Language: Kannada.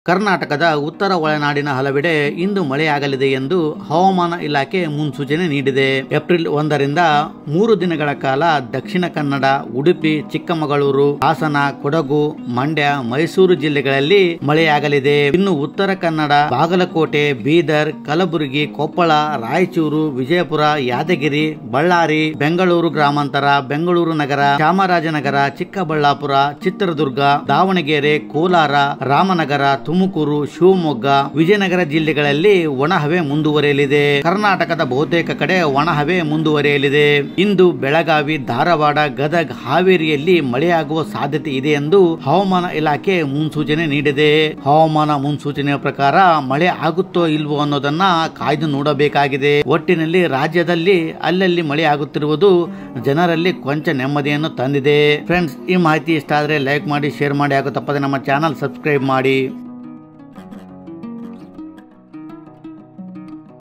ಕರ್ನಾಟಕದ ಉತ್ತರ ಒಳನಾಡಿನ ಹಲವೆಡೆ ಇಂದು ಮಳೆಯಾಗಲಿದೆ ಎಂದು ಹವಾಮಾನ ಇಲಾಖೆ ಮುನ್ಸೂಚನೆ ನೀಡಿದೆ. ಏಪ್ರಿಲ್ 1ರಿಂದ 3 ದಿನಗಳ ಕಾಲ ದಕ್ಷಿಣ ಕನ್ನಡ, ಉಡುಪಿ, ಚಿಕ್ಕಮಗಳೂರು, ಹಾಸನ, ಕೊಡಗು, ಮಂಡ್ಯ, ಮೈಸೂರು ಜಿಲ್ಲೆಗಳಲ್ಲಿ ಮಳೆಯಾಗಲಿದೆ. ಇನ್ನು ಉತ್ತರ ಕನ್ನಡ, ಬಾಗಲಕೋಟೆ, ಬೀದರ್, ಕಲಬುರಗಿ, ಕೊಪ್ಪಳ, ರಾಯಚೂರು, ವಿಜಯಪುರ, ಯಾದಗಿರಿ, ಬಳ್ಳಾರಿ, ಬೆಂಗಳೂರು ಗ್ರಾಮಾಂತರ, ಬೆಂಗಳೂರು ನಗರ, ಚಾಮರಾಜನಗರ, ಚಿಕ್ಕಬಳ್ಳಾಪುರ, ಚಿತ್ರದುರ್ಗ, ದಾವಣಗೆರೆ, ಕೋಲಾರ, ರಾಮನಗರ, ತುಮಕೂರು, ಶಿವಮೊಗ್ಗ, ವಿಜಯನಗರ ಜಿಲ್ಲೆಗಳಲ್ಲಿ ಒಣಹವೆ ಮುಂದುವರಿಯಲಿದೆ. ಕರ್ನಾಟಕದ ಬಹುತೇಕ ಕಡೆ ಒಣಹವೆ ಮುಂದುವರಿಯಲಿದೆ. ಇಂದು ಬೆಳಗಾವಿ, ಧಾರವಾಡ, ಗದಗ, ಹಾವೇರಿಯಲ್ಲಿ ಮಳೆಯಾಗುವ ಸಾಧ್ಯತೆ ಇದೆ ಎಂದು ಹವಾಮಾನ ಇಲಾಖೆ ಮುನ್ಸೂಚನೆ ನೀಡಿದೆ. ಹವಾಮಾನ ಮುನ್ಸೂಚನೆಯ ಪ್ರಕಾರ ಮಳೆ ಆಗುತ್ತೋ ಇಲ್ವೋ ಅನ್ನೋದನ್ನ ಕಾಯ್ದು ನೋಡಬೇಕಾಗಿದೆ. ಒಟ್ಟಿನಲ್ಲಿ ರಾಜ್ಯದಲ್ಲಿ ಅಲ್ಲಲ್ಲಿ ಮಳೆ ಆಗುತ್ತಿರುವುದು ಜನರಲ್ಲಿ ಕೊಂಚ ನೆಮ್ಮದಿಯನ್ನು ತಂದಿದೆ. ಫ್ರೆಂಡ್ಸ್, ಈ ಮಾಹಿತಿ ಇಷ್ಟ ಆದ್ರೆ ಲೈಕ್ ಮಾಡಿ, ಶೇರ್ ಮಾಡಿ ಹಾಗೂ ತಪ್ಪದೆ ನಮ್ಮ ಚಾನಲ್ ಸಬ್ಸ್ಕ್ರೈಬ್ ಮಾಡಿ.